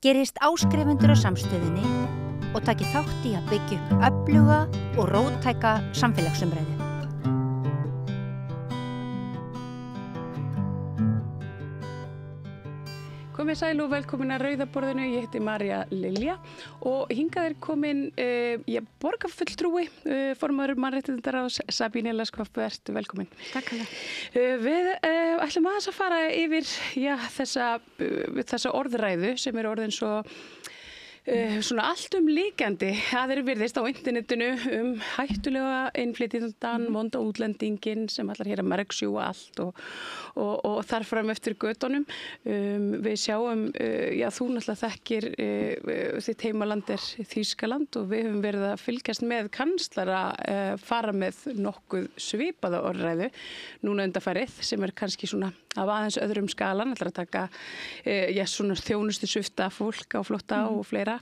Gerist áskrifendur á samstöðinni og taki þátt í að byggja upp öfluga og róttæka samfélagsumræðu. Komið sæl og velkomin að Rauðaborðinu, ég heiti María Lilja og hingað komin borgarfulltrúi, formaður mannréttindaráðs Sabine Leskopf, vertu velkomin. Takk fyrir. Við ætlum aðeins að fara yfir þessa orðræðu sem orðin svo svona alltumlíkjandi að virðist á internetinu hættulega innflytjendan, vonda útlendinginn sem allar hér að mergsjúga allt og þar fram eftir götunum. Við sjáum, þú náttúrulega þekkir þitt heimaland Þýskaland og við höfum verið að fylgjast með kanslara fara með nokkuð svipaða orðræðu núna undanfarið sem kannski svona af aðeins öðrum skalan, ætlar að taka svona þjónustu svipta fólk á flótta og fleira.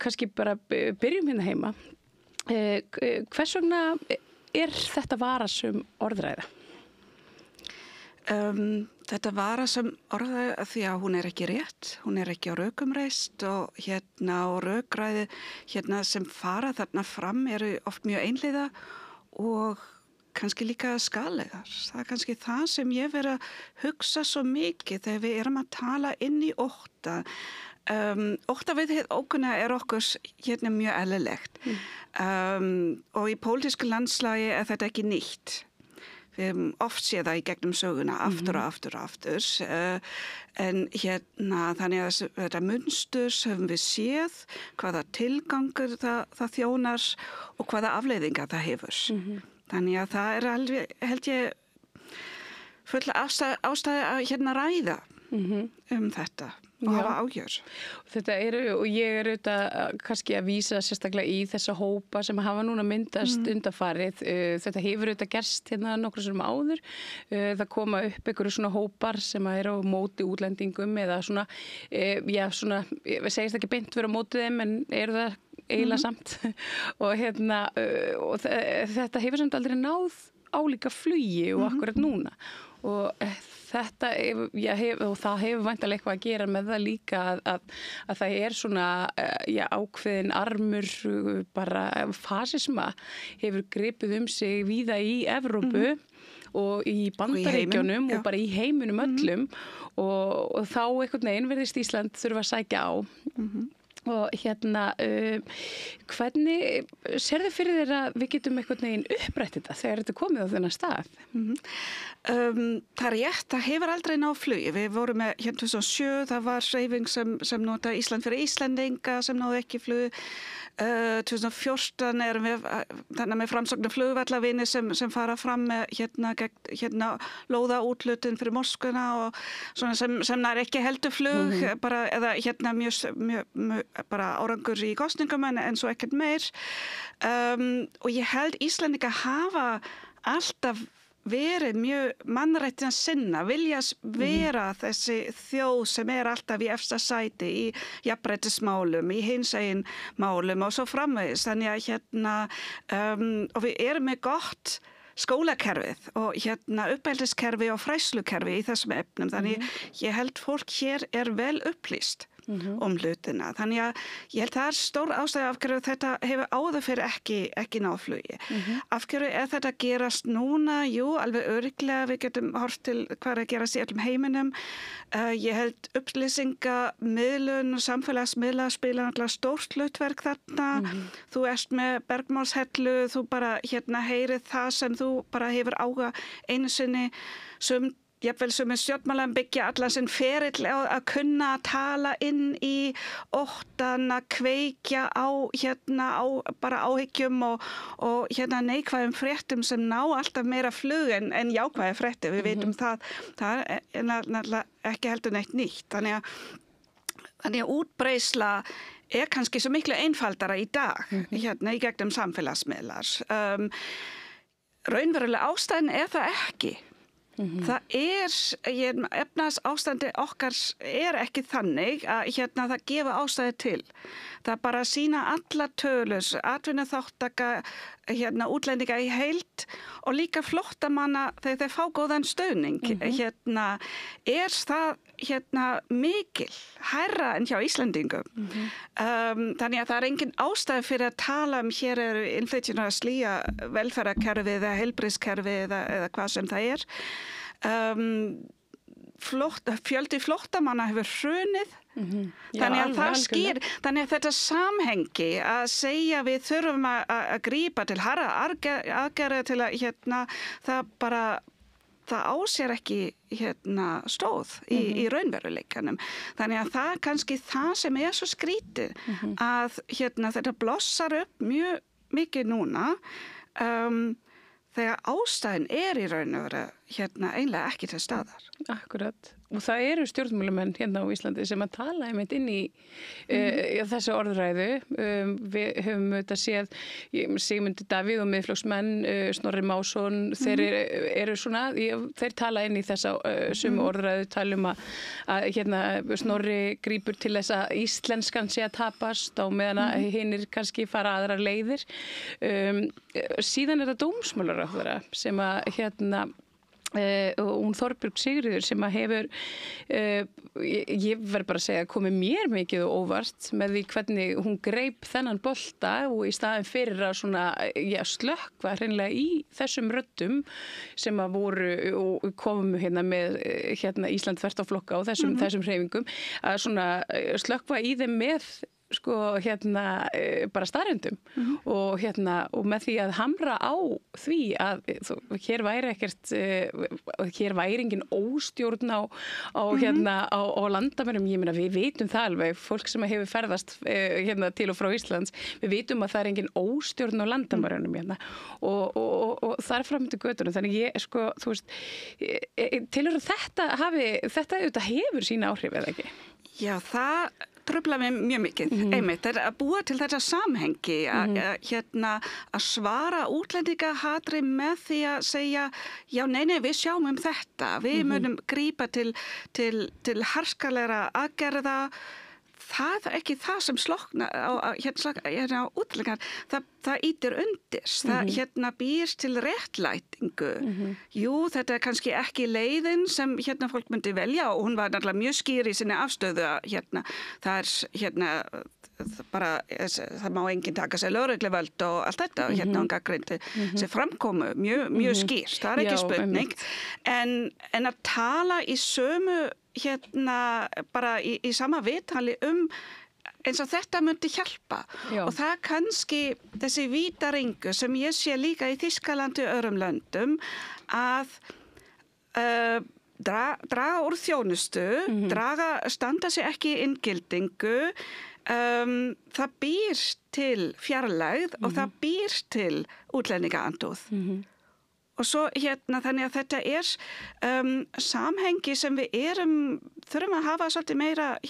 Kannski bara byrjum hérna heima. Hvers vegna þetta varasum orðræða? Þetta varasum orðræða því að hún ekki rétt, hún ekki á rökum reist og rökræði sem fara þarna fram eru oft mjög einhliða og kannski líka skalegar. Það kannski það sem ég verið að hugsa svo mikið þegar við erum að tala inn í ótta. Ótta við ókunna okkur mjög eðlilegt. Og í pólitísku landslagi þetta ekki nýtt. Við höfum oft séð það í gegnum söguna, aftur og aftur og aftur. En þannig að þetta munstur höfum við séð, hvaða tilgangur það þjónar og hvaða afleiðingar það hefur. Þannig að það alveg, held ég, full ástæði að ræða þetta og hafa ágjör. Þetta og ég auðvitað kannski að vísa sérstaklega í þessa hópa sem hafa núna myndast undanfarið. Þetta hefur auðvitað gerst nokkru sem áður. Það koma upp einhverju svona hópar sem á móti útlendingum eða svona, við segist ekki beint vera á móti þeim en það eiginlega samt og þetta hefur samt aldrei náð álíka flugi og akkurat núna og þetta og það hefur væntanlega eitthvað að gera með það líka að það svona ákveðin armur bara fasisma hefur gripið sig víða í Evrópu og í Bandaríkjunum og bara í heiminum öllum og þá einhvern veginn virðist Ísland þurfa að sækja á. Og hvernig sérðu fyrir þér að við getum einhvern veginn upprætt þetta þegar þetta komið á þennan stað? Það rétt, það hefur aldrei náð flugi. Við vorum með 2007, það var hreyfing sem nota Ísland fyrir Íslendinga sem náðu ekki flug. 2014 erum við þannig með framsóknar flugvallavini sem fara fram með lóða úthlutun fyrir Moskvuna og svona sem nær ekki heldur flug bara eða mjög bara árangur í kosningum en svo ekkert meir og ég held Íslendinga hafa alltaf verið mjög mannréttina sinna, vilja vera þessi þjóð sem alltaf í efsta sæti í jafnréttismálum, í hinsegin málum og svo framvegis. Þannig að og við erum með gott skólakerfið og uppeldiskerfi og fræðslukerfi í þessum efnum. Þannig ég held fólk hér vel upplýst hlutina. Þannig að ég held það stór ástæða af hverju þetta hefur áður fyrir ekki náð flugi. Af hverju þetta gerast núna? Jú, alveg örugglega við getum hort til hvað gerast í öllum heiminum. Ég held upplýsingamiðlun og samfélagsmiðla spila náttúrulega stórt hlutverk þarna. Þú með bergmálshellu, þú bara heyrið það sem þú bara hefur áhuga einu sinni jafnvel sem stjórnmálaðan byggja allan sinn ferill að kunna að tala inn í óttan að kveikja á bara áhyggjum og neikvæðum fréttum sem ná alltaf meira flug en jákvæði fréttir. Við vitum það náttúrulega ekki heldur neitt nýtt. Þannig að útbreiðsla kannski svo miklu einfaldara í dag í gegnum samfélagsmiðlar. Raunverulega ástæðan það ekki. Það efnahagsástandi okkar ekki þannig að það gefa ástæði til. Það bara sýna alla tölur, atvinnuþátttaka útlendinga í heild og líka flóttamanna þegar þeir fá góðan stuðning. Það mikil, hærra en hjá Íslendingum. Þannig að það engin ástæði fyrir að tala hér innflytjendur að slíja velferðarkerfið eða heilbrigðiskerfið eða hvað sem það fjöldi flóttamanna hefur hrunið. Þannig að það skýr, þannig að þetta samhengi að segja við þurfum að grípa til harða aðgerða til að það ásér ekki stóð í raunveruleikanum. Þannig að það kannski það sem svo skrítið að þetta blossar upp mjög mikið núna þegar ástæðin í raun og veru einlega ekki til staðar. Akkurat. Og það eru stjórnmálamenn hérna á Íslandi sem að tala einmitt inn í þessu orðræðu. Við höfum auðvitað séð Sigmundur Davíð og Miðflokksmenn, Snorri Másson, þeir eru svona, þeir tala inn í þessa sömu orðræðu, tala að Snorri grípur til þess að íslenskan sé að tapast á meðan að hinir kannski fara aðrar leiðir. Síðan það dómsmálaráðherra sem að og hún Þorbjörg Sigríður sem að hefur ég verð bara að segja komið mér mikið og óvart með því hvernig hún greip þennan bolta og í staðin fyrir að svona slökkva hreinlega í þessum röddum sem að voru og komu með Ísland þvert á flokka og þessum hreyfingum að svona slökkva í þeim með bara staðreyndum og með því að hamra á því að hér væri ekkert hér væri engin óstjórn á landamærum. Ég meina við vitum það alveg, fólk sem hefur ferðast til og frá Íslands, við vitum að það er engin óstjórn á landamærunum og þar fram til götunum. Þannig þú veist, tilur að þetta auðvitað hefur sína áhrif eða ekki? Já, það truflar mig mjög mikið, einmitt, að búa til þetta samhengi, að svara útlendingahatri með því að segja, já, nei, við sjáum þetta, við munum grípa til harskalegra aðgerða, það ekki það sem slokna á útlendingar, það ýtir undir, það býr til réttlætingu. Jú, þetta kannski ekki leiðin sem fólk myndi velja og hún var náttúrulega mjög skýr í sinni afstöðu að það má enginn taka sér lögregluvöld og allt þetta og hún gagnrýndi sem framkomu mjög skýrt, það ekki spurning. En að tala í sömu bara í sama viðtali eins og þetta myndi hjálpa. Og það kannski þessi vítaringu sem ég sé líka í Þýskalandi og öðrum löndum að draga úr þjónustu, standa sig ekki í inngildingu, það býr til fjarlægð og það býr til útlendingaandúð. Og svo þannig að þetta samhengi sem við þurfum að hafa svolítið meira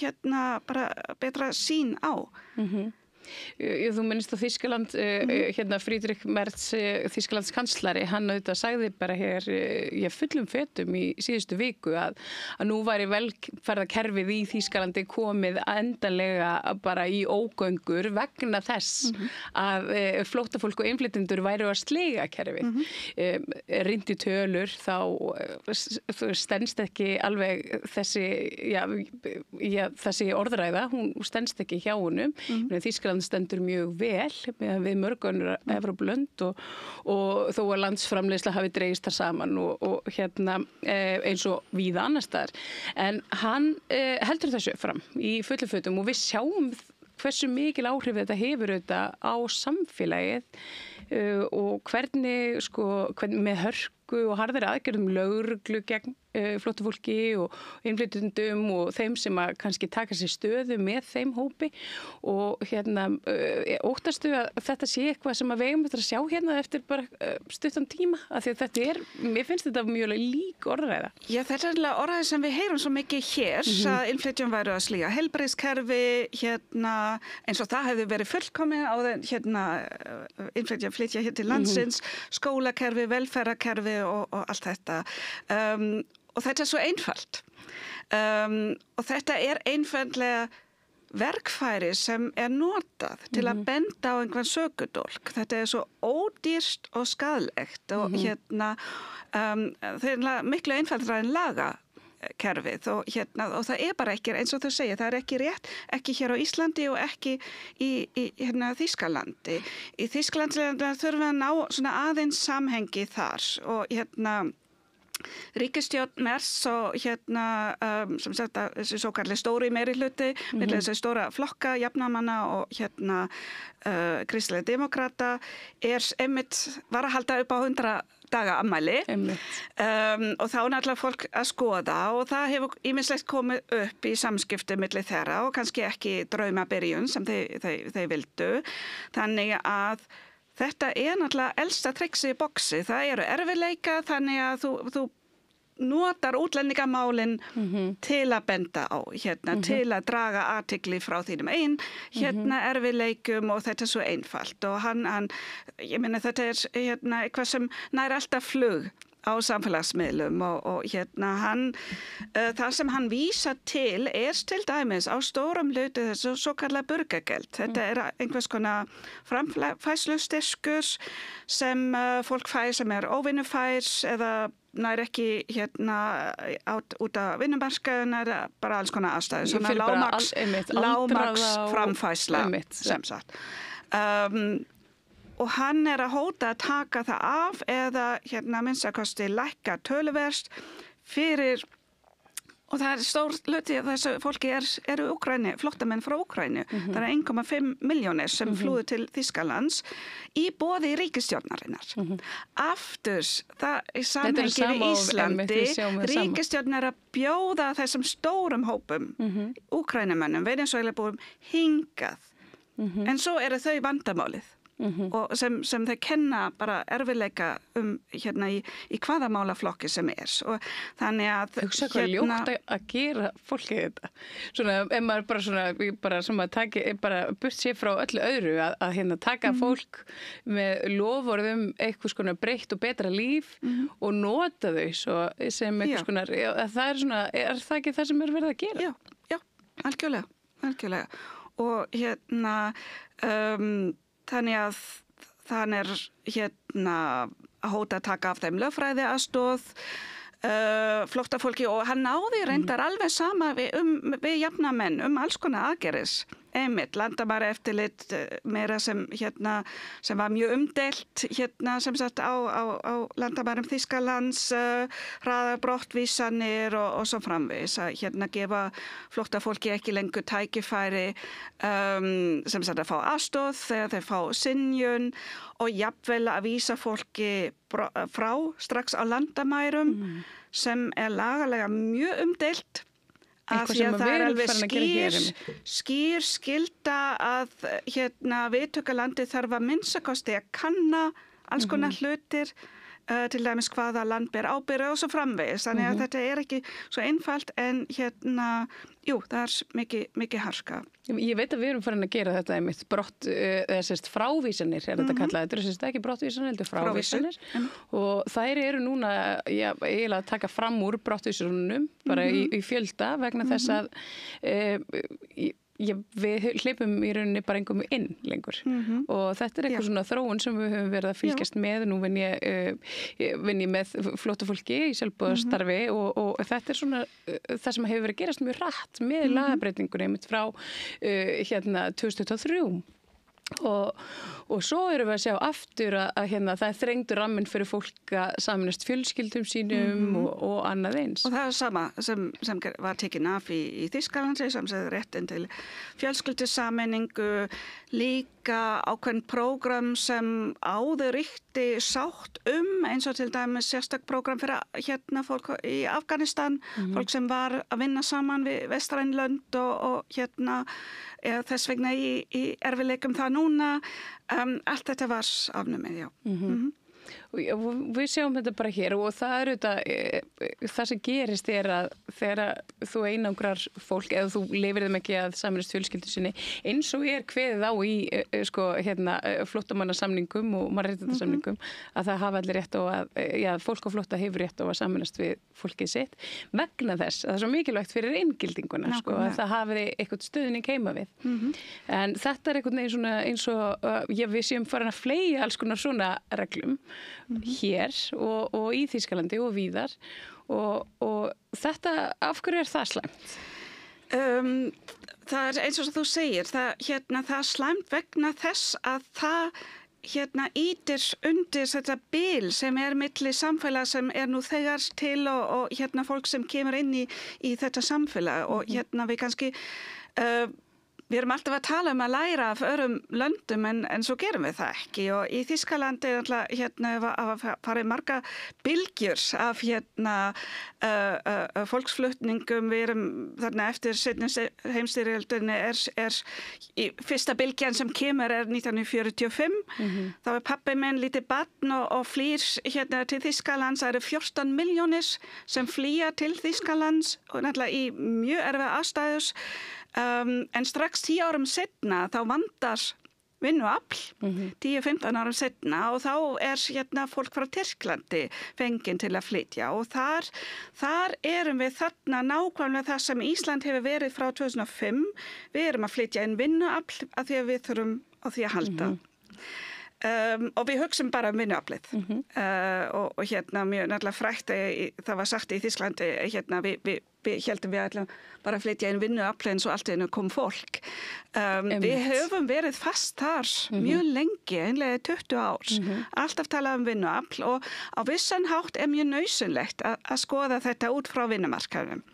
bara betra sýn á. Þú minnist á Þýskaland, Friedrich Merz, Þýskalands kanslari, hann auðvitað sagði bara hér fullum fetum í síðustu viku að nú væri velferðarkerfið í Þýskalandi komið endanlega bara í ógöngur vegna þess að flóttafólk og innflytjendur væru að sliga kerfið. Rýndi tölur þá stenst ekki alveg þessi orðræða, hún stenst ekki hjá honum. Þýskaland stendur mjög vel við mörg önnur Evrópulönd og þó að landsframleiðsla hafi dregist þar saman og eins og víða annars staðar. En hann heldur þessu fram í fullu fötum og við sjáum hversu mikil áhrif þetta hefur auðvitað á samfélagið og hvernig með hörku og harðari aðgerðum lögreglu gegn flóttafólki og innflytjendum og þeim sem að kannski taka sér stöðu með þeim hópi og óttastu að þetta sé eitthvað sem að við eigum eftir að sjá eftir bara stuttan tíma af því að þetta mér finnst þetta mjög lík orðræða. Já, þetta orðræða sem við heyrum svo mikið hér að innflytjum væru að slíga heilbrigðiskerfi eins og það hefði verið fullkomið á innflytjum flytja hér til landsins, skólakerfi, velferðarkerfi og allt þetta. Og þetta svo einfalt. Og þetta einfaldlega verkfæri sem notað til að benda á einhvern sökudólk. Þetta svo ódýrt og skaðlegt og það miklu einfaldra en laga kerfið og það bara ekki, eins og þú segir, það ekki rétt, ekki hér á Íslandi og ekki í Þýskalandi. Í Þýskalandi þurfum við að ná svona aðeins samhengi þar og ríkisstjórn Merz og sem sagt þessi svokalli stóri meirihluti milli þessi stóra flokka, jafnamanna og kristilega demokrata einmitt var að halda upp á 100 daga afmæli og þá náttúrulega fólk að skoða og það hefur ýmislegt komið upp í samskipti milli þeirra og kannski ekki draumabyrjun sem þeir vildu, þannig að þetta náttúrulega elsta trixi í boxi. Það eru erfiðleika þannig að þú notar útlendingamálin til að benda á, til að draga athygli frá þínum erfiðleikum og þetta svo einfalt. Og ég meina þetta eitthvað sem nær alltaf flug á samfélagsmiðlum og það sem hann vísar til til dæmis á stórum hluti þessu svo kallað burgergeld. Þetta einhvers konar framfærslustyrkur sem fólk fær sem óvinnufær eða nær ekki út af vinnumarkaðinn eða bara alls konar aðstæður. Svona lágmarks framfærsla sem sagt. Og hann að hóta að taka það af eða minnstakosti lækka töluvert fyrir, og það stór hluti af þessu fólki eru Úkraínu, flóttamenn frá Úkraínu. Það 1,5 milljónir sem flúðu til Þýskalands í boði ríkisstjórnarinnar. Aftur, það í samhengi við Íslandi, ríkisstjórn að bjóða þessum stórum hópum, Úkraínumönnum, Venesúelabúum, hingað. En svo eru þau vandamálið. Og sem þau kenna bara erfiðleika í hvaða málaflokki sem og þannig að hugsa hvað ljótt að gera fólki þetta svona, ef maður bara sem að taki bara burt sér frá öllu öðru að taka fólk með loforðum eitthvað svona breytt og betra líf og nota þau svo sem eitthvað svona, það svona, það ekki það sem verið að gera? Já, algjörlega og þannig að hann að hóta að taka af þeim lögfræði aðstoð flóttafólki og hann náði reyndar alveg sama við jafnamenn alls konar aðgerðis. Einmitt, landamæraeftirlit meira sem var mjög umdeilt sem sagt á landamærum Þýskalands, hraðar brottvísanir og svo framvegis að gefa flóttafólki ekki lengur tækifæri sem sagt að fá aðstoð þegar þeir fá synjun og jafnvel að vísa fólki frá strax á landamærum sem lagalega mjög umdeilt. Af því að það alveg skýr skylda að viðtökulandið þarf að minnstakosti að kanna alls konar hlutir, til dæmis hvaða land ber ábyrgð og svo framvegis. Þannig að þetta ekki svo einfalt en það mikið harka. Ég veit að við erum farin að gera þetta einmitt frávísanir þetta kallað. Þetta eru ekki brottvísanir, heldur frávísanir. Og þær eru núna eiginlega að taka fram úr brottvísunum bara í fjölda vegna þess að við hleypum í rauninni bara engum inn lengur og þetta eitthvað svona þróun sem við höfum verið að fylgjast með. Nú vinn ég með flóttafólki í sjálfboðastarfi og þetta svona það sem hefur verið að gerast mjög hratt með lagabreytingunni einmitt frá 2023 og svo erum við að sjá aftur að það þrengdur ramminn fyrir fólk að saminast fjölskyldum sínum og annað eins. Og það sama sem var tekin af í Þýskalandi sem segði réttin til fjölskyldusameiningu, líka ákveðin prógram sem áður ríkti sátt eins og til dæmis sérstök prógram fyrir fólk í Afganistan, fólk sem var að vinna saman við vestræn lönd og þess vegna í erfiðleikum það núna. Allt þetta var afnumið, Og við sjáum þetta bara hér og það það sem gerist að þegar þú einangrar fólk eða þú lifir þeim ekki að sameinast fjölskyldu sinni eins og kveðið á í flóttamannasamningum og mannréttindasamningum að það hafa allir rétt á að fólk á flótta hefur rétt á að sameinast við fólkið sitt vegna þess að það er svo mikilvægt fyrir inngildinguna að það hafi eitthvað stuðning heima við. En þetta einhvern veginn svona eins og við séum farin að fleygja alls konar svona reglum hér og í Þýskalandi og víðar og þetta, af hverju það slæmt? Það eins og þú segir, það slæmt vegna þess að það ítir undir þetta bil sem milli samfélag sem nú þegar til og fólk sem kemur inn í þetta samfélag og við kannski við erum alltaf að tala að læra af öðrum löndum en svo gerum við það ekki og í Þýskalandi að fara marga bylgjur af fólksflutningum við erum þarna eftir seinni heimsstyrjöldinni fyrsta bylgjan sem kemur 1945 þá pabbi minn lítið barn og flýr til Þýskalands það eru 14 milljónir sem flýja til Þýskalands og náttúrulega í mjög erfiðar aðstæður en strax 10 árum setna þá vandar vinnuafl 10-15 árum setna og þá fólk frá Tyrklandi fengin til að flytja og þar erum við þarna nákvæmlega það sem Ísland hefur verið frá 2005 við erum að flytja inn vinnuafl af því að við þurfum á því að halda og við hugsum bara vinnuaflið og mjög náttúrulega frægt það var sagt í Þýsklandi við heldum við ætlum bara að flytja inn vinnuafl eins og allt einu kom fólk við höfum verið fast þar mjög lengi, einlega 20 ár alltaf talað vinnuafl og á vissan hátt mjög nauðsynlegt að skoða þetta út frá vinnumarkaðnum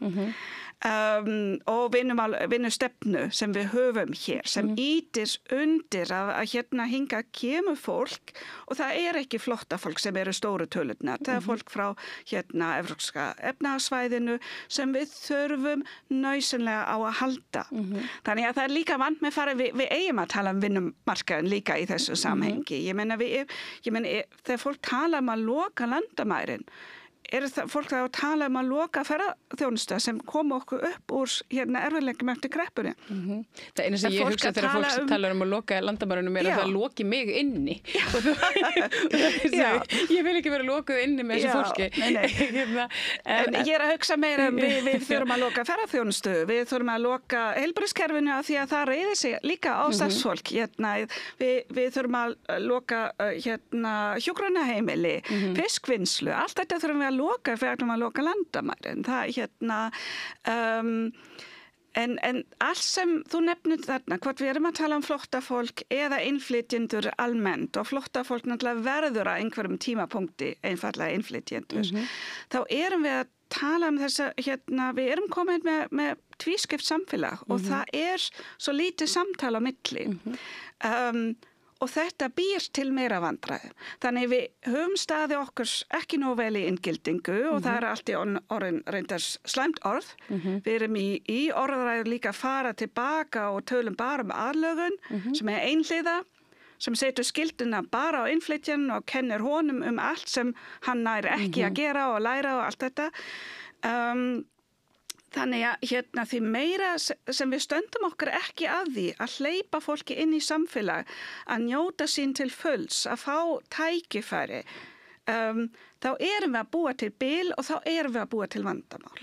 og vinnustefnu sem við höfum hér sem ítir undir að hinga kemur fólk og það ekki flóttafólk sem eru stóru tölurnar það fólk frá evrópska efnahagssvæðinu sem við þurfum nauðsynlega á að halda þannig að það líka vant með fara við eigum að tala vinnumarkaðin líka í þessu samhengi ég meina þegar fólk tala að loka landamærin það fólk að tala að loka ferðaþjónusta sem kom okkur upp úr erfiðleikum eftir kreppunni. Það eina sem ég hugsa þegar fólk talar að loka landamærunum að það loki mig inni. Ég vil ekki vera lokuð inni með þessu fólki. En ég að hugsa meira við þurfum að loka ferðaþjónustu, við þurfum að loka heilbrigðiskerfinu af því að það reiðir sig líka á starfsfólk. Við þurfum að loka hjúkrunarheimili, fiskvinnslu, allt þetta þurfum við að loka fyrir að loka landamærin en allt sem þú nefnir þarna hvort við erum að tala flóttafólk eða innflytjendur almennt og flóttafólk náttúrulega verður að einhverjum tímapunkti einfallega innflytjendur þá erum við að tala þess að við erum komin með tvískipt samfélag og það svo lítið samtal á milli og þetta býr til meira vandræði. Þannig við höfum staði okkur ekki nóg vel í inngildingu og það allt í orðin reyndar slæmt orð. Við erum í orðræður líka að fara tilbaka og tölum bara aðlögun sem einhliða, sem setur skilduna bara á innflytjan og kennir honum allt sem hann nær ekki að gera og læra og allt þetta. Þannig að því meira sem við stöndum okkur ekki að því að hleypa fólki inn í samfélag, að njóta sín til fulls, að fá tækifæri, þá erum við að búa til bil og þá erum við að búa til vandamál.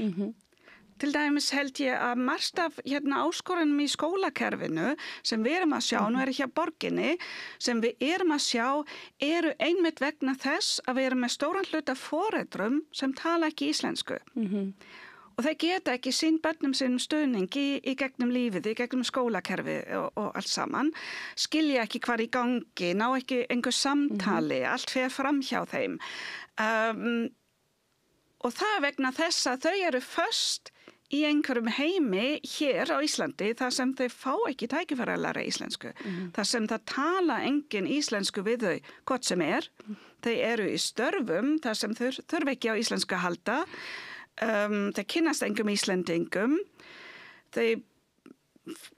Til dæmis held ég að margt af áskorunum í skólakerfinu sem við erum að sjá, nú ekki að borginni, sem við erum að sjá eru einmitt vegna þess að við erum með stóran hluta foreldrum sem tala ekki íslensku. Og þeir geta ekki sín börnum sínum stuðning í gegnum lífið, í gegnum skólakerfi og allt saman, skilja ekki hvað í gangi, ná ekki einhver samtali, allt fer fram hjá þeim. Og það vegna þess að þau eru föst í einhverjum heimi hér á Íslandi, þar sem þau fá ekki tækifæri að læra íslensku, þar sem það tala engin íslensku við þau, hvort sem þau eru í störfum, þar sem þau þurfa ekki á íslensku að halda, þeir kynnast engum Íslendingum, þeir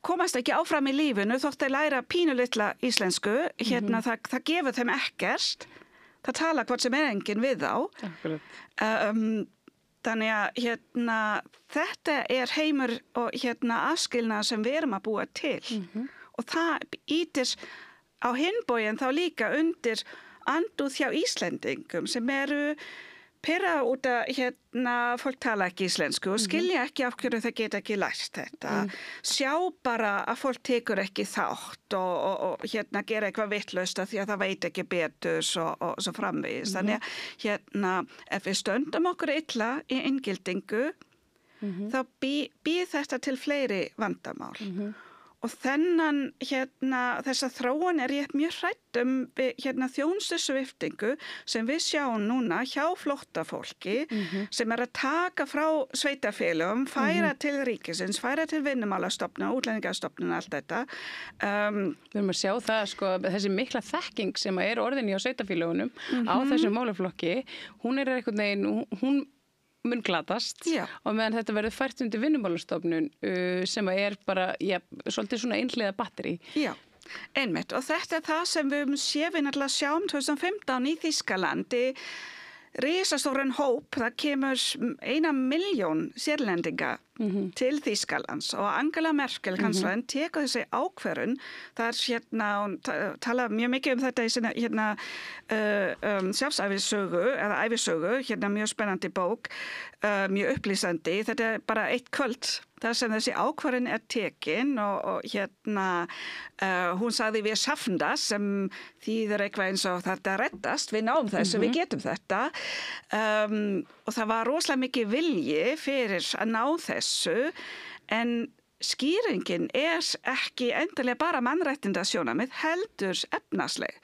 komast ekki áfram í lífinu þótt þeir læra pínulitla íslensku, það gefur þeim ekkert, það tala hvort sem enginn við þá. Þannig að þetta heimur og aðskilnað sem við erum að búa til og það ítir á hinn bóginn þá líka undir andúð hjá Íslendingum sem eru pirra út að fólk tala ekki íslensku og skilja ekki af hverju það geta ekki lært þetta. Sjá bara að fólk tekur ekki þátt og gera eitthvað vitlaust af því að það veit ekki betur og svo framvegis. Þannig að ef við stöndum okkur illa í inngildingu, þá býð þetta til fleiri vandamál. Og þessa þróun ég mjög hrædd þjónustusviptingu sem við sjáum núna hjá flóttafólki sem að taka frá sveitarfélögum, færa til ríkisins, færa til vinnumálastofnun, útlendingastofnun, allt þetta. Við erum að sjá það, sko, þessi mikla þekking sem er orðin hjá sveitarfélögunum á þessum málaflokki, hún einhvern veginn, hún mun glatast og meðan þetta verður fært undir vinnumálastofnun sem bara, svolítið svona einhliða batteri. Já, einmitt. Og þetta það sem við séum náttúrulega sjáum 2015 í Þýskalandi, risastóran hóp, það kemur 1 milljón sérlendinga til Þýskalands og Angela Merkel kanslarinn tekur þessi ákvörðun. Það hún tala mjög mikið þetta í sinna sjálfsævisögu eða ævisögu, mjög spennandi bók, mjög upplýsandi. Þetta bara eitt kvöld þar sem þessi ákvörðun tekin og hún sagði við schaffen das sem þýðir eitthvað eins og þetta reddast, við náum þessu, við getum þetta og það var rosalega mikið vilji fyrir að ná þessu en skýringin ekki endilega bara mannréttindasjónarmið heldur efnasleg.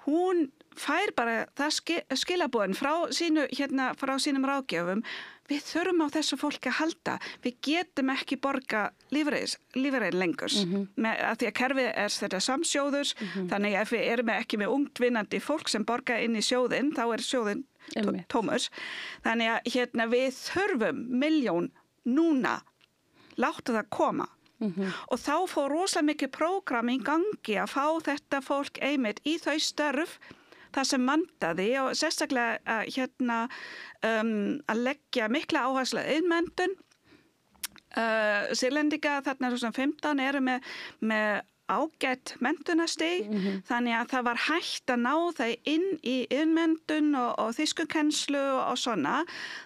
Hún fær bara það skilaboðin frá sínum ráðgjöfum. Við þurfum á þessu fólki að halda. Við getum ekki borga lífeyri lengur. Af því að kerfið þetta samsjóður, þannig að ef við erum ekki með ungt vinnandi fólk sem borga inn í sjóðinn, þá sjóðinn tómur. Þannig að við þurfum milljón núna. Láttu það koma. Og þá fór rosalega mikið prógram í gangi að fá þetta fólk einmitt í þau störf það sem vantaði og sérstaklega að leggja mikla áherslu á iðnmenntun. Sýrlendinga þarna 2015 eru með ágætt menntunarstig, þannig að það var hægt að ná það inn í iðnmenntun og þýskukennslu og svona.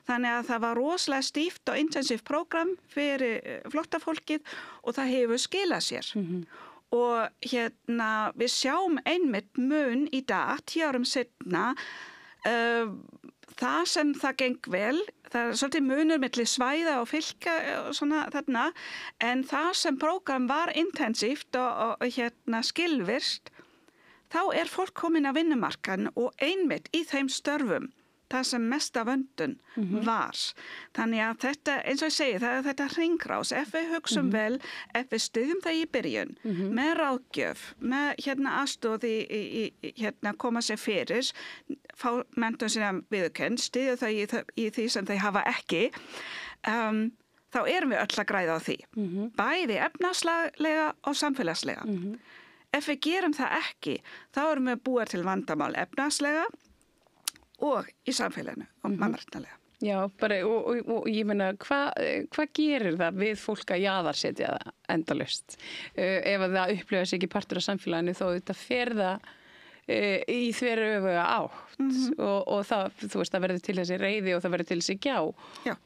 Þannig að það var rosalega stíft og intensíft prógram fyrir flóttafólkið og það hefur skilað sér. Og við sjáum einmitt mun í dag, 10 árum seinna, það sem það geng vel, það svolítið munur milli svæða og fylka og svona þarna, en það sem prógram var intensíft og skilvirkt, þá fólk komin að vinnumarkaðinn og einmitt í þeim störfum. Það sem mesta vöndun var. Þannig að þetta, eins og ég segi, það þetta hringrás. Ef við hugsum vel, ef við styðjum það í byrjun, með ráðgjöf, með aðstoð í koma sér fyrir, fá menntun sína viðurkennd, styðja þau í því sem þau hafa ekki, þá erum við öll að græða á því. Bæði efnahagslega og samfélagslega. Ef við gerum það ekki, þá erum við búið til vandamál efnahagslega og í samfélaginu og mannréttindalega. Já, bara, og ég meina, hvað gerir það við fólk að jaðarsetja það endalaust? Ef það upplifa sig ekki partur af samfélaginu, þá þetta fer það í þveröfuga átt og það, þú veist, það verður til þessi reiði og það verður til þessi gjá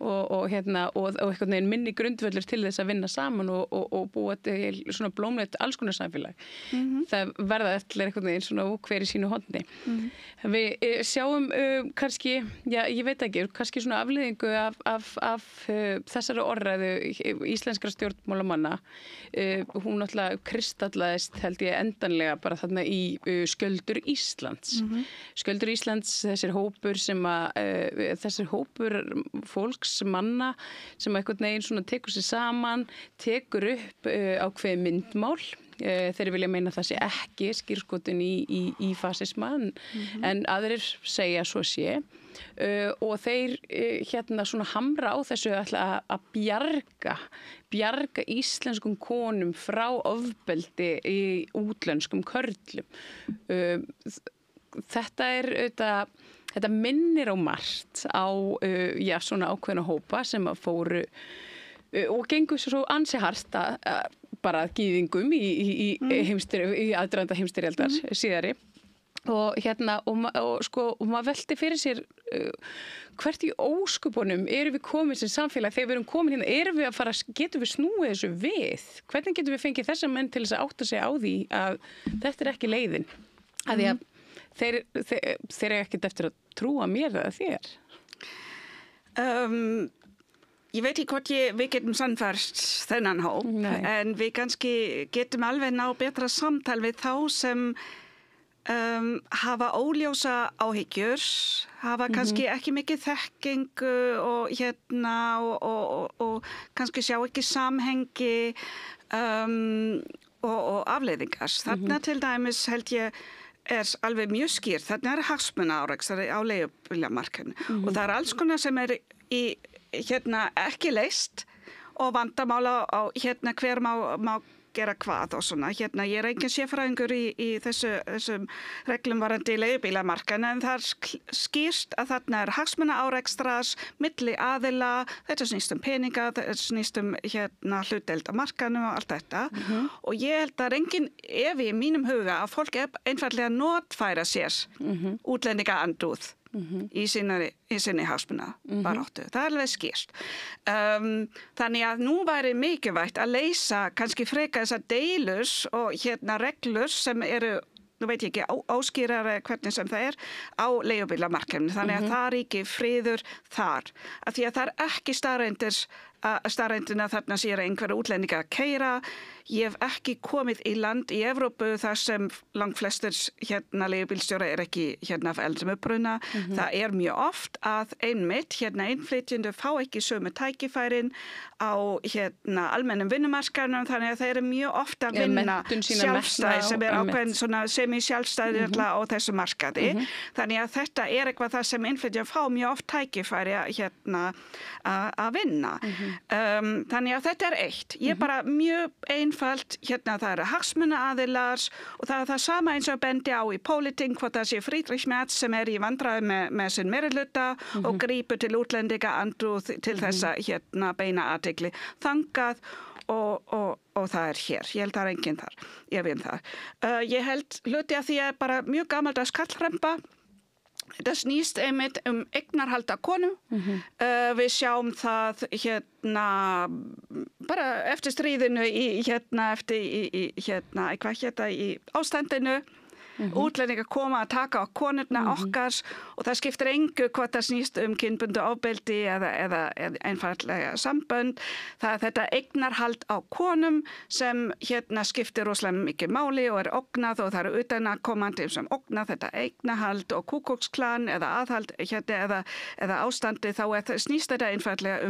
og einhvern veginn minni grundvöllur til þess að vinna saman og búa til svona blómlegt alls konar samfélag. Það verða allir einhvern veginn svona hver í sínu horni. Við sjáum kannski, ég veit ekki, kannski svona afleiðingu af þessari orðræðu íslenskra stjórnmálamanna. Hún náttúrulega kristallaðist, held ég, endanlega bara þarna í Skjöldur Íslands. Skjöldur Íslands, þessir hópur fólks, manna sem einhvern veginn svona tekur sér saman, tekur upp ákveðið myndmál. Þeir vilja meina það sé ekki skírskotun í fasisma en aðrir segja svo sé og þeir svona hamra á þessu að bjarga íslenskum konum frá ofbeldi í útlenskum körlum. Þetta minnir á margt á svona ákveðna hópa sem að fóru og gengur svo ansi hart bara gýðingum í aðdraganda heimsstyrjaldar síðari Og maður velti fyrir sér hvert í óskupunum erum við komin sem samfélag þegar við erum komin hérna, getum við snúið þessu við? Hvernig getum við fengið þessa menn til þess að átta sig á því að þetta er ekki leiðin? Að því að þeir eru ekkert eftir að trúa mér eða þér. Ég veit ekki hvort við getum sannfært þennan hóp, en við kannski getum alveg ná betra samtal við þá sem hafa óljósa áhyggjur, hafa kannski ekki mikið þekkingu og kannski sjá ekki samhengi og afleiðingar. Þarna til dæmis held ég alveg mjög skýrt. Þarna hagsmunaárekstar á leigubílamarkaðnum og það alls konar sem ekki leyst og vandamála á hver má gera hvað og svona. Ég engin sérfræðingur í þessum reglum varðandi leigubílamarkaðnum, en það skýrt að þarna hagsmunaárekstrar milli aðila, þetta snýst peninga, þetta snýst hlutdeild á markaðnum og allt þetta. Og ég held að engin efi í mínum huga að fólk einfaldlega notfæra sér útlendingaandúð. Í sinni hagsmunabaráttu. Það alveg skýrt. Þannig að nú væri mikilvægt að leysa kannski frekar þessar deilur og reglur sem eru, nú veit ég ekki, áskýrari hvernig sem það á leigubílamarkaðnum. Þannig að það ríki friður þar. Af því að það ekki staðreyndin að þarna sér einhverja útlendinga að keyra. Ég hef ekki komið í land í Evrópu þar sem langflestir leigubílstjóra ekki af eldri uppruna. Það mjög oft að einmitt innflytjendur fá ekki sömu tækifærin á almennum vinnumarkaðnum, þannig að þeir mjög oft að vinna sjálfstæði sem ákveðin svona semi-sjálfstæði á þessu markaði. Þannig að þetta eitthvað það sem innflytjendur fá mjög oft tækifæri að vinna. Þannig að þetta eitt. Ég bara mjög einfalt, það hagsmunaaðilar og það sama eins og bendi á í pólitík, hvort það sé Friedrich Merz sem í vandræðum með sinn meirihluta og grípur til útlendingaandúð til þessa beina athygli þangað og það hér. Ég held það enginn þar. Ég veit það. Ég held hluti að því bara mjög gamaldags kallhremba. Það snýst einmitt eignarhald á konum. Við sjáum það bara eftir stríðinu í ástandinu. Útlendingar koma að taka á konurna okkar og það skiptir engu hvort það snýst kynbundið ofbeldi eða einfaldlega sambönd. Það þetta eignarhald á konum sem skiptir rosalega mikið máli og ógnað og það eru utanaðkomandi sem ógnað þetta eignarhald og Ku Klux Klan eða aðhald eða ástandi, þá snýst þetta einfaldlega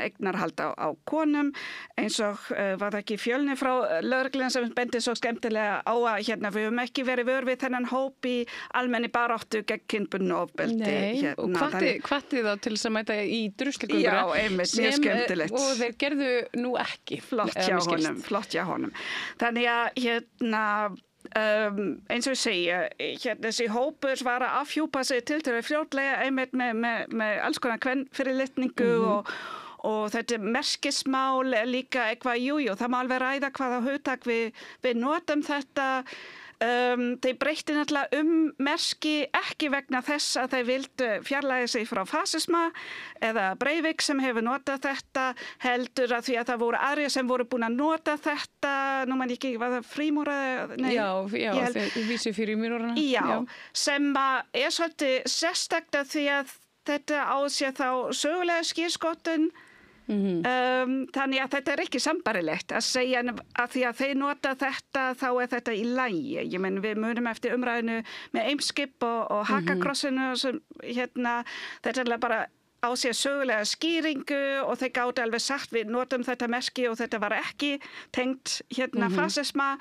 eignarhald á konum, eins og var það ekki Fjölnir frá lögreglunni sem bendi svo skemmtilega á að við höfum ekki verið vör við þennan hóp í almenni baráttu gegn kynbundnu ofbeldi. Nei, og hvatti þá til þess að mæta í druslugöngur. Já, einmitt, mjög skemmtilegt. Og þeir gerðu nú ekki. Flott hjá honum. Þannig að eins og ég segja, þessi hópur var að afhjúpa sig til fljótlega einmitt með alls konar kvenfyrirlitningu og þetta merkismál líka eitthvað, það má alveg ræða hvaða hugtak við notum þetta. Þeir breytti náttúrulega merki ekki vegna þess að þeir vildu fjarlægja sig frá fasisma eða Breivik sem hefur notað þetta, heldur að því að það voru aðrir sem voru búin að nota þetta, nú man ekki, var það frímúraði? Já, þeir vísi fyrir mínúrana. Já, sem svolítið sérstakt að því að þetta á sér þá sögulega skírskotun. Þannig að þetta ekki sambarilegt að segja að því að þeir nota þetta þá þetta í lagi. Ég menn við munum eftir umræðinu með Eimskip og Hakakrossinu sem þetta bara á sér sögulega skýringu og þeir gátu alveg sagt við notum þetta merki og þetta var ekki tengt fasisma,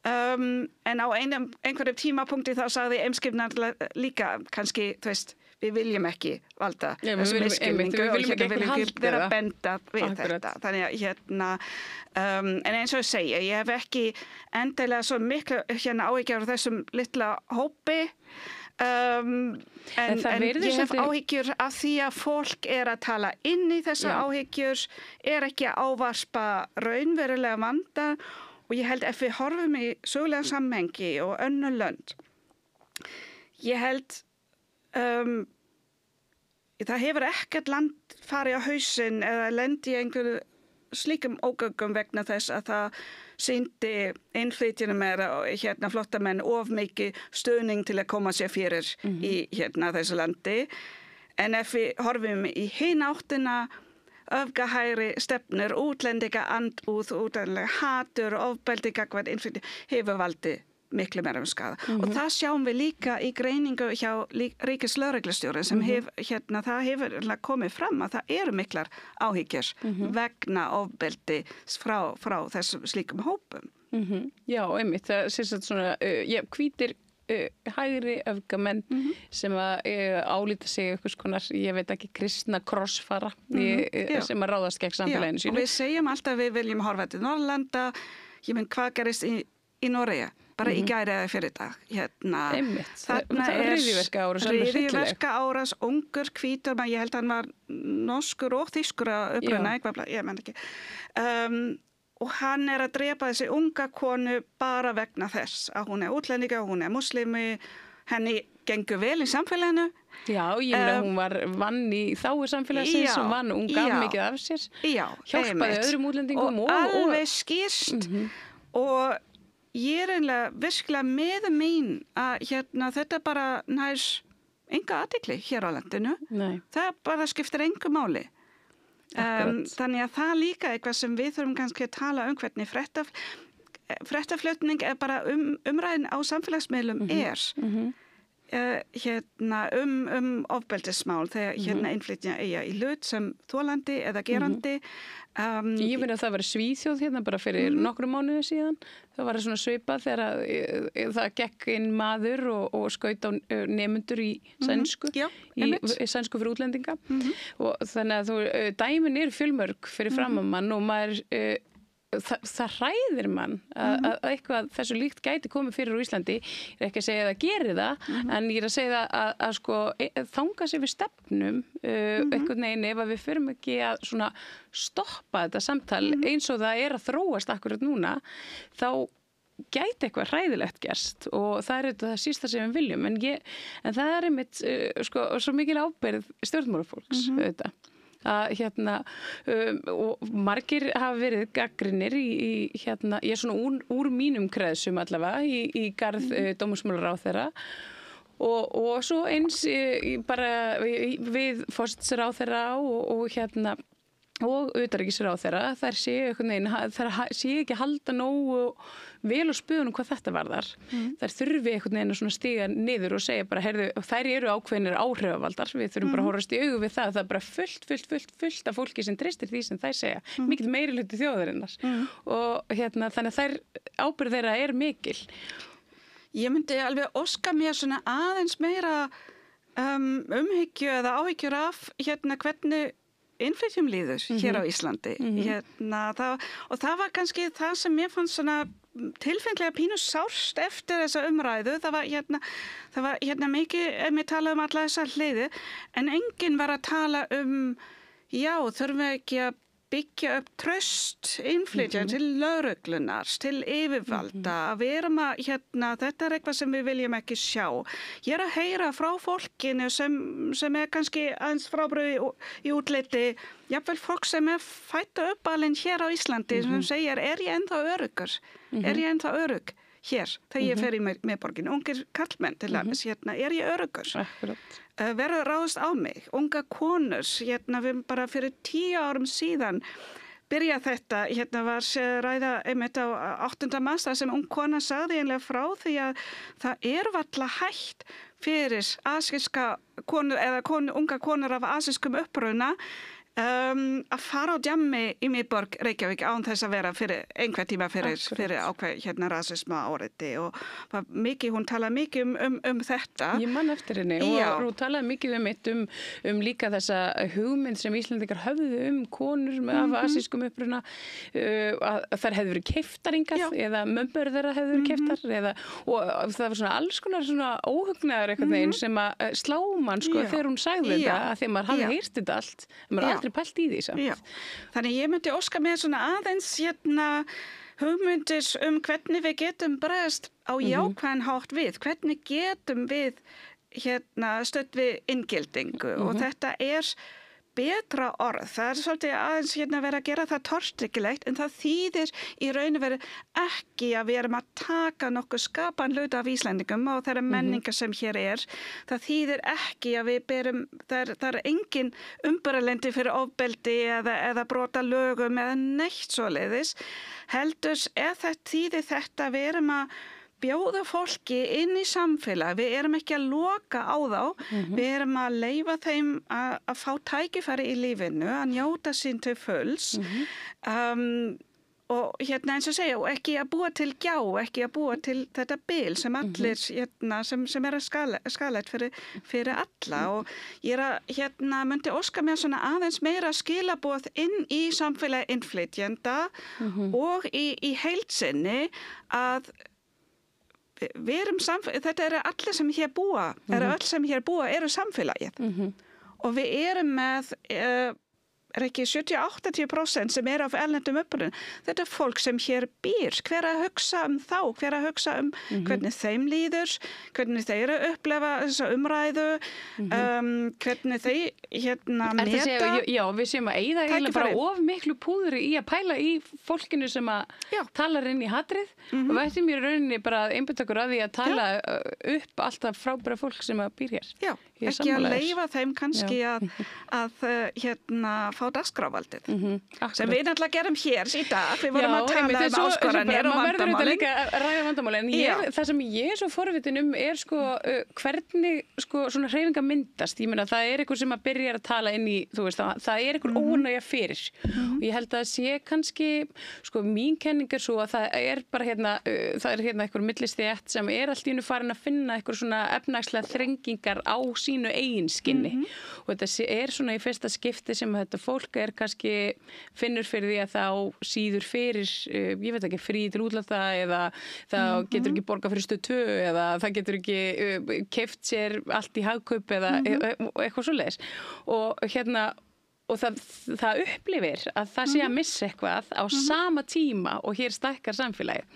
en á einhverjum tímapunkti þá sagði Eimskip líka kannski, við viljum ekki valda þessu misskilningu og við viljum ekki vera benda við þetta. Þannig að en eins og ég segja, ég hef ekki endilega svo miklu áhyggjur af þessum litla hópi, en ég hef áhyggjur af því að fólk að tala inn í þessa áhyggjur, ekki að ávarspa raunverulega vanda og ég held ef við horfum í sögulega samhengi og önnur lönd, Ég held það hefur ekkert land farið á hausinn eða lendi í einhverju slíkum ógöngum vegna þess að það sýndi innflytjunum flóttamenn of mikið stuðning til að koma sér fyrir í þessu landi. En ef við horfum í hin áttina, öfgahægri stefnur, útlendinga andúð, útlendinga hatur, ofbeldi gagnvart innflytjunum hefur valdið miklu meira skada. Og það sjáum við líka í greiningu hjá ríkislögreglustjóri sem það hefur komið fram að það eru miklar áhyggjur vegna ofbeldi frá þessum slíkum hópum. Já, einmitt, það sést svona, hvítir hægri öfgamenn sem að álíta sig einhvers konar, ég veit ekki, kristna krossfara sem að ráðast gegn samfélaginu sínu. Og við segjum alltaf að við viljum horfa til Norrlanda, ég menn hvað gerist í Noregi? Bara í gæri eða fyrir dag. Einmitt. Þarna hryðjuverka árás, ungur, hvítur, ég held að hann var norskur og þýskur að uppruna, ég menn ekki. Og hann að drepa þessi unga konu bara vegna þess að hún útlendinga, hún muslimi, henni gengur vel í samfélaginu. Já, ég meina hún vann í þágu samfélagsins og vann, hún gaf mikið af sér. Já, hjálpaði öðrum útlendingum og alveg skýrt og ég eiginlega virkilega með mín að þetta bara nær enga athygli hér á landinu. Nei. Það bara skiptir engu máli. Þannig að það líka eitthvað sem við þurfum kannski að tala hvernig fréttaflutning bara umræðin á samfélagsmiðlum ofbeldismál þegar innflytja eiga í hlut sem þolandi eða gerandi. Ég meina að það var Svíþjóð bara fyrir nokkrum mánuðum síðan. Það var svona svipað þegar það gekk inn maður og skaut á nemendur í sænsku, í sænsku fyrir útlendinga. Og þannig að dæmin eru fjölmörg fyrir framann og maður það hræðir mann að eitthvað þessu líkt gæti komið fyrir á Íslandi. Ég ekki að segja að það gerir það, en ég að segja að sko þanga sér við stefnum einhvern veginn ef að við förum ekki að svona stoppa þetta samtal eins og það að þróast akkurat núna, þá gæti eitthvað hræðilegt gerst og það það sísta sem við viljum. En það einmitt sko, svo mikil ábyrgð stjórnmálafólks auðvitað. Og margir hafa verið gagnrýnir ég er svona úr mínum kreðsum allavega í garð dómsmálaráðherra og svo eins bara við forsætisráðherra og utanríkisráðherra þær sé ekki halda nógu vel á spöðunum hvað þetta varðar. Þær þurfi einhvern veginn að stiga niður og segja bara, heyrðu, þær eru ákveðnir áhrifavaldar, við þurfum bara að horfast í augu við það er bara fullt af fólki sem treystir því sem þær segja, mikill meirihluti þjóðarinnar og þannig að þær ábyrgð þeirra mikil. Ég myndi alveg óska mér svona aðeins meira umhyggju eða áhyggjur af hvernig innflytjum líður hér á Íslandi. Og það var kannski það sem mér fannst svona tilfengilega pínu sárt eftir þessa umræðu. Það var mikið mér talað alla þessa hliði, en enginn var að tala þurfum við ekki að byggja upp traust innflytja til lögreglunar, til yfirvalda, að vera þetta eitthvað sem við viljum ekki sjá. Ég að heyra frá fólkinu sem kannski aðeins frábrugði í útliti, jafnvel fólk sem fætt upp alveg hér á Íslandi, sem segir, ég ennþá öruggur? Er ég ennþá örugg hér, þegar ég fer í miðborgin? Ungir karlmenn til dæmis, ég öruggur? Akkurat. Verður ráðast á mig, unga konur, við bara fyrir 10 árum síðan byrja þetta, var ræða einmitt á 8. mars sem ung kona sagði einlega frá því að það varla hægt fyrir asíska konur eða unga konur af asískum uppruna að fara á djammi í miðborg Reykjavík án þess að vera fyrir einhver tíma fyrir ákveð rasisma áreiti og hún talaði mikið um þetta. Ég man eftir henni og hún talaði mikið líka þessa hugmynd sem Íslendingar höfðu konur af asískum uppruna að þær hefðu verið keyptar hingað eða mömmur þeirra hefðu verið keyptar og það var svona alls konar svona óhugnaður einhvern veginn sem að slá mann þegar hún sagði þetta að því maður hafði heyrt þetta allt, maður aldrei pælt í því samt. Þannig ég myndi óska mér svona aðeins hugmyndir hvernig við getum bregðast á jákvæðan hátt við, hvernig getum við stödd við inngildingu og þetta betra orð. Það svolítið aðeins verið að gera það tortryggilegt en það þýðir í raun og veru ekki að við erum að taka nokkuð skapan hluta af Íslendingum og þeirra menningar sem hér Það þýðir ekki að við berum, það engin umbæralendi fyrir ofbeldi eða brota lögum eða neitt svoleiðis. Heldur þýðir þetta að við erum að bjóða fólki inn í samfélag. Við erum ekki að loka á þá. Við erum að leyfa þeim að fá tækifæri í lífinu, að njóta sín til fulls. Og eins og segja, og ekki að búa til gjá, ekki að búa til þetta bil sem allir, sem skalætt fyrir alla. Og ég myndi óska mér svona aðeins meira skilaboð inn í samfélagi innflytjenda og í heild sinni að við erum þetta allir sem hér búa, öll sem hér búa eru samfélagið og við erum með ekki 70-80% sem af erlendum uppruna. Þetta fólk sem hér býr, hver að hugsa þá, hver að hugsa hvernig þeim líður, hvernig þeir upplefa þessa umræðu, hvernig þeir meta. Já, við séum að eyða eiginlega bara of miklu púðri í að pæla í fólkinu sem að talar inn í hatrið og við ættum í rauninni bara að einbeita okkur að því að tala upp alltaf frábæra fólk sem að býr hér. Já, ekki að leyfa þeim kannski að fá dagskráfvaldið sem við náttúrulega gerum hér í dag. Við vorum að tala áskoranir og vandamálin. Maður verður líka að ræða vandamálin. Það sem ég svo forvitin hvernig svona hreyfingar myndast. Ég meina það eitthvað sem að byrja að tala inn í, þú veist, það eitthvað ónægja fyrir. Og ég held að sé kannski, mín kenning svo að það bara það eitthvað millistétt sem allt í einu farin að finna eitthvað svona efnahagslega þrengingar á sínu eigin skinni. Og þetta svona í fyrsta skipti sem þetta fólk kannski finnur fyrir því að þá síður fyrir, ég veit ekki, frí til útlanda eða það getur ekki borgað fyrir stöð 2 eða það getur ekki keypt sér allt í hagkaup eða eitthvað svoleiðis. Og það upplifir að það sé að missa eitthvað á sama tíma og hér stækkar samfélagið.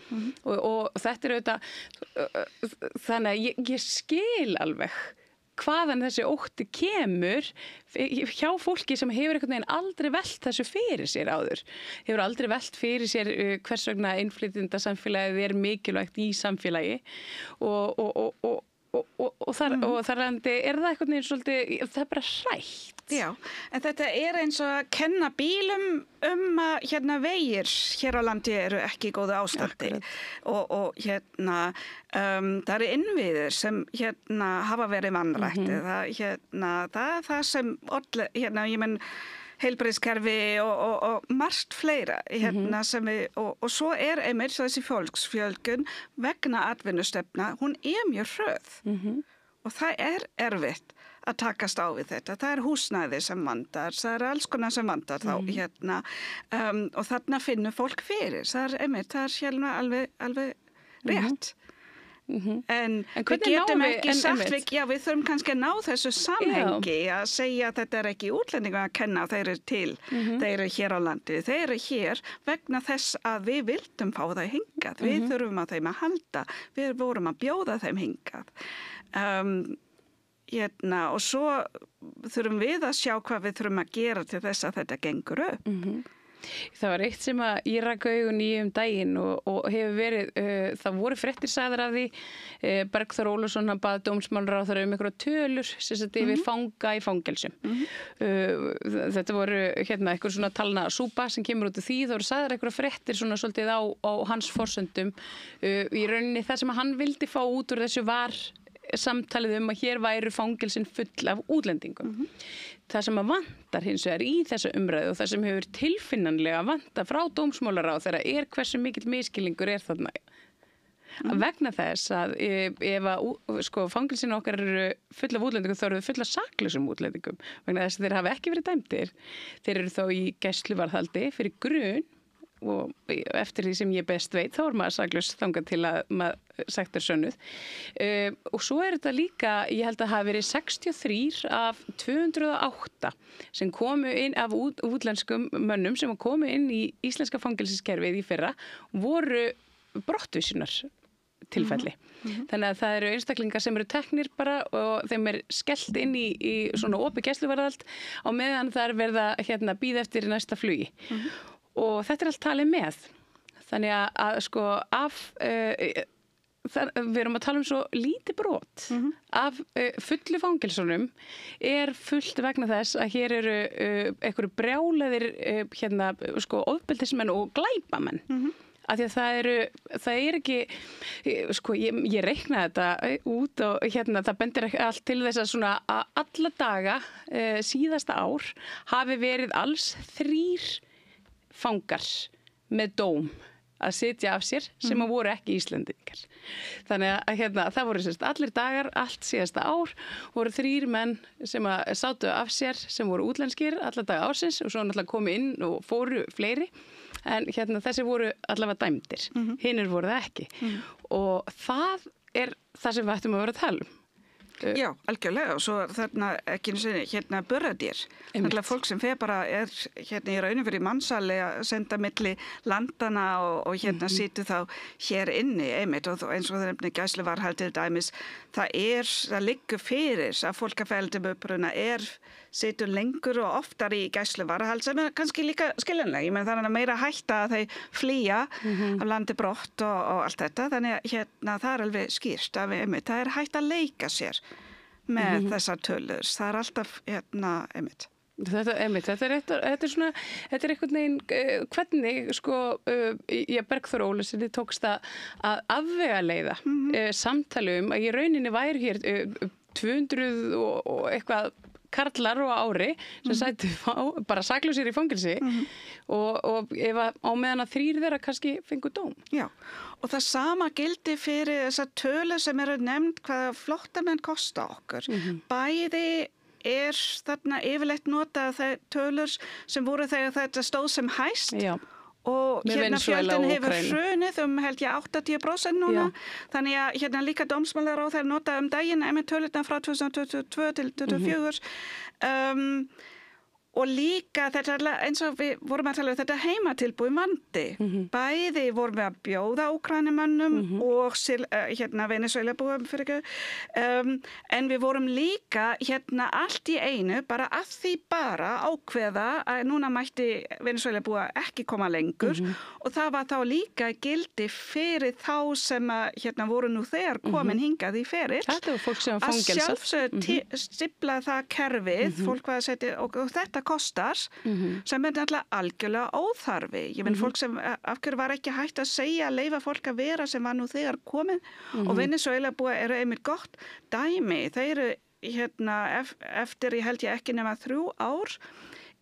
Og þetta auðvitað, þannig að ég skil alveg hvaðan þessi ótti kemur hjá fólki sem hefur einhvern veginn aldrei velt þessu fyrir sér áður. Hefur aldrei velt fyrir sér hvers vegna innflytjendasamfélagið mikilvægt í samfélagi og þar landi það einhvern veginn svolítið, það bara hrætt. Já, en þetta eins og að kenna bílum að vegir hér á landi eru ekki í góðu ástandi og það eru innviðir sem hafa verið vanræktir. Það sem ég menn heilbrigðiskerfi og margt fleira sem og svo einmitt þessi fólksfjölgun vegna atvinnustefna, hún mjög hröð og það erfitt að takast á við þetta. Það húsnæði sem vandar, það alls konar sem vandar þá og þarna finnur fólk fyrir. Það einmitt, það alveg rétt. En við getum ekki sagt við þurfum kannski að ná þessu samhengi að segja að þetta ekki útlendingum að kenna, þeir til, þeir hér á landi, þeir hér vegna þess að við vildum fá það hingað, við þurfum að þeim að halda, við vorum að bjóða þeim hingað. Og svo þurfum við að sjá hvað við þurfum að gera til þess að þetta gengur upp. Það var eitt sem að ég rak augun í daginn og hefur verið, það voru fréttir sagðar af því, Bergþór Ólason hann bað dómsmálaráðherra einhverja tölur sem sagt yfir fanga í fangelsum. Þetta voru eitthvað svona talna súpa sem kemur út af því, það voru sagðar einhverja fréttir svona svolítið á hans forsendum. Í rauninni það sem hann vildi fá út úr þessu var samtalið að hér væru fangelsin full af útlendingum. Það sem að vantar hins vegar í þessu umræðu og það sem hefur tilfinnanlega vantað frá dómsmálaráðherra hversu mikill misskilningur þarna. Vegna þess að ef að fangelsin okkar eru full af útlendingum þá eru þau full af saklausum útlendingum. Vegna þess að þeir hafa ekki verið dæmdir. Þeir eru þá í gæsluvarðhaldi fyrir grun og eftir því sem ég best veit þá maður saklaus þangað til að sagt sönnuð. Og svo þetta líka, ég held að hafi verið 63 af 208 sem komu inn af útlenskum mönnum sem komu inn í íslenska fangelsiskerfið í fyrra, voru brottvísunar tilfelli. Þannig að það eru einstaklingar sem eru teknir bara og þeim skellt inn í svona opið gæsluvarðhald á meðan það verið að bíða eftir næsta flugi. Og þetta allt talið með. Þannig að sko við erum að tala svo lítið brot af fullu fangelsunum fullt vegna þess að hér eru einhverju brjálaðir sko ofbeldismenn og glæpamenn. Af því að það ekki, sko, ég reiknaði þetta út og það bendir allt til þess að svona alla daga síðasta ár hafi verið alls 3 fangar með dóm að sitja af sér sem voru ekki Íslendingar. Þannig að það voru allir dagar, allt síðasta ár, voru 3 menn sem sátu af sér sem voru útlenskir alla daga ársins og svo náttúrulega komu inn og fóru fleiri. En þessi voru allavega dæmdir, hinir voru það ekki. Og það það sem við ættum að vera að tala um. Já, algjörlega og svo þarna ekki burðardýr. Þannig að fólk sem fer bara í raunum fyrir mannsali að senda milli landana og situr þá hér inni einmitt og eins og það nefnir gæsluvarðhald til dæmis. Það liggur fyrir að fólk að feldum uppruna situr lengur og oftar í gæsluvarðhald sem kannski líka skiljanlega. Ég menn þannig að meira hætta að þau flýja af landi brott og allt þetta. Þannig að það alveg skýrt að einmitt, það hætt að leika sér með þessar tölur. Það alltaf einmitt. Þetta svona, þetta einhvern veginn, hvernig sko, Bergþór Ólasyni tókst að afvegaleiða samtali að í rauninni væri hér 200 og eitthvað karlar og ári sem sættu bara saklausir í fangelsi og ef á meðan að 3 þeirra kannski fengu dóm. Já, og það sama gildi fyrir þessar tölur sem eru nefnd hvaða flóttamenn kosta okkur. Bæði þarna yfirleitt notað tölur sem voru þegar þetta stóð sem hæst. Já. Og fjöldin hefur hrunið held ég 80% núna. Þannig að líka dómsmálaráðherra notaði daginn einmitt tölurnar frá 2022 til 2024. Og líka þetta eins og við vorum að tala um þetta heimatilbúi vandi. Bæði vorum við að bjóða úkrænumönnum og Venezuelabúum fyrir en við vorum líka allt í einu bara að því bara ákveða að núna mætti Venezuelabúa ekki koma lengur og það var þá líka gildi fyrir þá sem voru nú þegar komin hingað í ferill. Þetta var fólk sem var fangelsað. Að sjálfsögðu stipla það kerfið, fólk var að setja og þetta kostar sem náttúrulega algjörlega óþarfi. Ég menn fólk sem af hverju var ekki hægt að segja að leyfa fólk að vera sem var nú þegar komin og Venezuelabúa eru einmitt gott dæmi. Þeir eru eftir ég held ég ekki nema 3 ár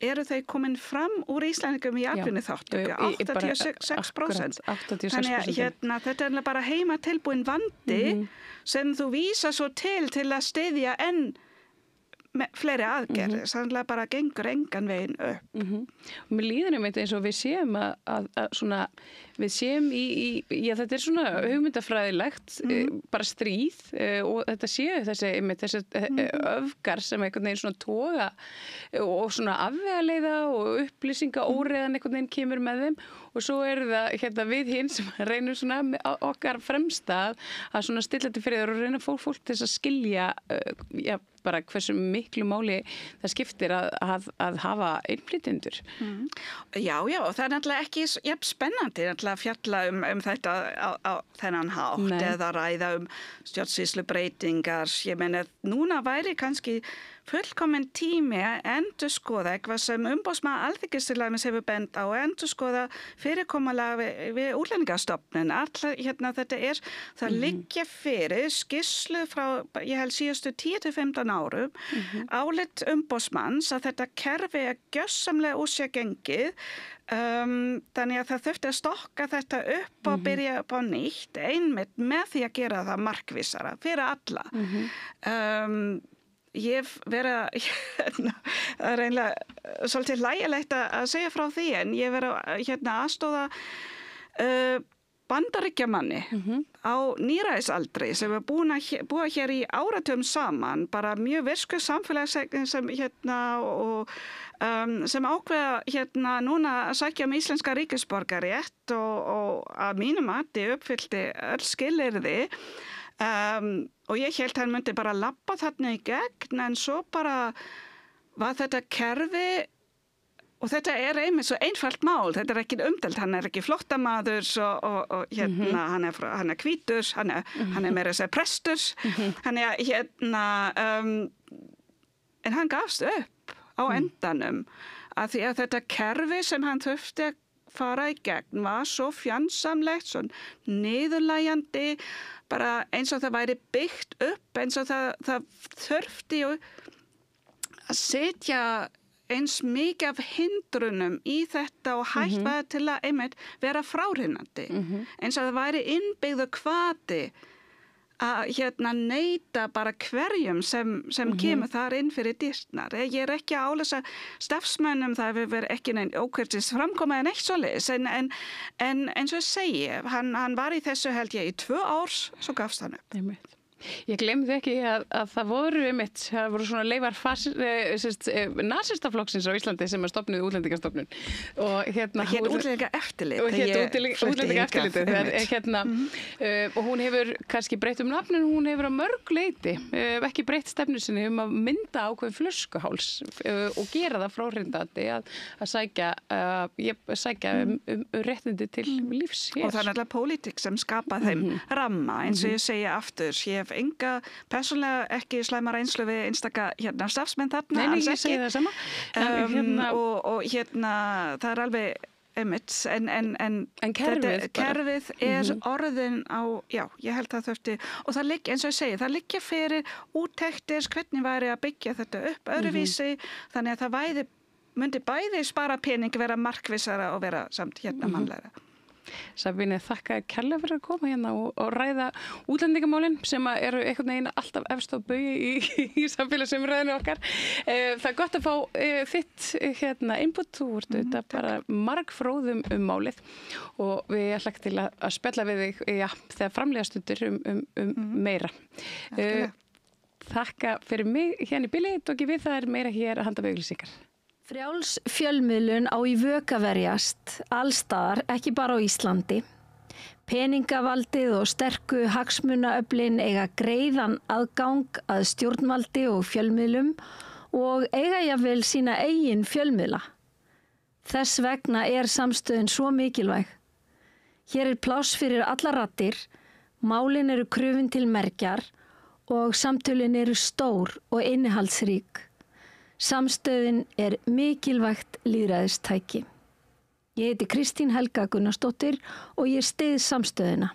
eru þau komin fram úr Íslandingum í atvinnuþátttöku, 86%. Þannig að þetta bara heima tilbúin vandi sem þú vísa svo til að styðja enn fleiri aðgerðir, sannlega bara gengur engan veginn upp. Og mér líður eins og við séum að svona, við séum þetta svona hugmyndafræðilegt, bara stríð og þetta séu þessi öfgar sem einhvern veginn svona toga og svona afvegaleiða og upplýsinga óreiðan einhvern veginn kemur með þeim og svo eru það við hinn sem reynum svona okkar fremstað að svona stilla til fyrir og reyna fólk til þess að skilja bara hversu miklu máli það skiptir að hafa innflytjendur. Já, og það náttúrulega ekki spennandi náttúrulega að fjalla um þetta á þennan hátt eða ræða stjórnsýslubreytingar. Ég meina, núna væri kannski fullkominn tími að endurskoða eitthvað sem umboðsmaður Alþingis til dæmis hefur bent á að endurskoða fyrirkomulag við Útlendingastofnun. Þetta það liggja fyrir skýrslu frá, ég held síðustu 10-15 árum, álit umboðsmanns að þetta kerfi gjörsamlega úr sér gengið. Þannig að það þurfti að stokka þetta upp og byrja upp á nýtt, einmitt með því að gera það markvissara fyrir alla. Ég verið það reynilega svolítið hlægilegt að segja frá því en ég verið aðstóða Bandaríkjamanni á níræðisaldri sem er búa hér í áratugum saman, bara mjög virsku samfélagsegn sem og sem ákveða núna að sækja íslenska ríkisborgarétt og að mínu mati uppfyllti öll skilyrði. Og ég held hann myndi bara labba þarna í gegn, en svo bara var þetta kerfi. Og þetta er einmitt svo einfalt mál, þetta er ekki umdelt, hann er ekki flóttamaður og hann er hvítur, hann er meira að segja prestur, hann er en hann gafst upp á endanum, af því að þetta kerfi sem hann þurfti að fara í gegn var svo fjandsamlegt, svo niðurlægjandi, bara eins og það væri byggt upp, eins og það þurfti að setja eins mikið af hindrunum í þetta og hægt var til að einmitt vera fráhrindandi. Eins og það væri innbyggður hvati að neita bara hverjum sem kemur þar inn fyrir dyrnar. Ég er ekki að álasa starfsmönnum, það hefur verið ekki neinn ókvörtis framkoma en eitt svoleiðis, en eins og ég segi, hann var í þessu held ég í 2 ár, svo gafst hann upp. Ég glemði ekki að það voru svona leifar nasistaflokksins á Íslandi sem stofnuð útlendingastofnun og hér útlendingaeftirlit og hún hefur kannski breytt nafnin, hún hefur að mörg leyti ekki breytt stefnu sinni að mynda ákveðin flöskuháls og gera það fráhrindandi að sækja réttindi til lífs hér. Og það er náttúrulega pólitík sem skapa þeim ramma, eins og ég segi aftur, ég hef enga persónlega ekki slæma reynslu við einstaka starfsmenn þarna. Nei, ég segi það sama. Og það er alveg einmitt, en kerfið er orðin á, já, ég held það þurfti, og það liggja, eins og ég segi, það liggja fyrir úttektir, hvernig væri að byggja þetta upp öðruvísi, þannig að það myndi bæði spara pening, vera markvissara og vera samt mannlegra. Sabine, þakka kærlega fyrir að koma hérna og ræða útlendingamálin sem eru einhvern veginn alltaf efst á baugi í samfélagsumræðinu okkar. Það er gott að fá þitt input, þú ert auðvitað bara margfróðum málið og við ætlum til að spjalla við þig þegar framlega stundir meira. Þakka fyrir mig hérna í bili, tók ég við, það er meira hér að handa við auglýsingar. Frjáls fjölmiðlun á í vök að verjast allstaðar, ekki bara á Íslandi. Peningavaldið og sterku hagsmunaöflin eiga greiðan aðgang að stjórnvaldi og fjölmiðlum og eiga jafnvel sína eigin fjölmiðla. Þess vegna er samstöðin svo mikilvæg. Hér er pláss fyrir allar raddir, málin eru krufin til mergjar og samtölin eru stór og innihaldsrík. Samstöðin er mikilvægt lýðræðistæki. Ég heiti Kristín Helga Gunnarsdóttir og ég styð samstöðina.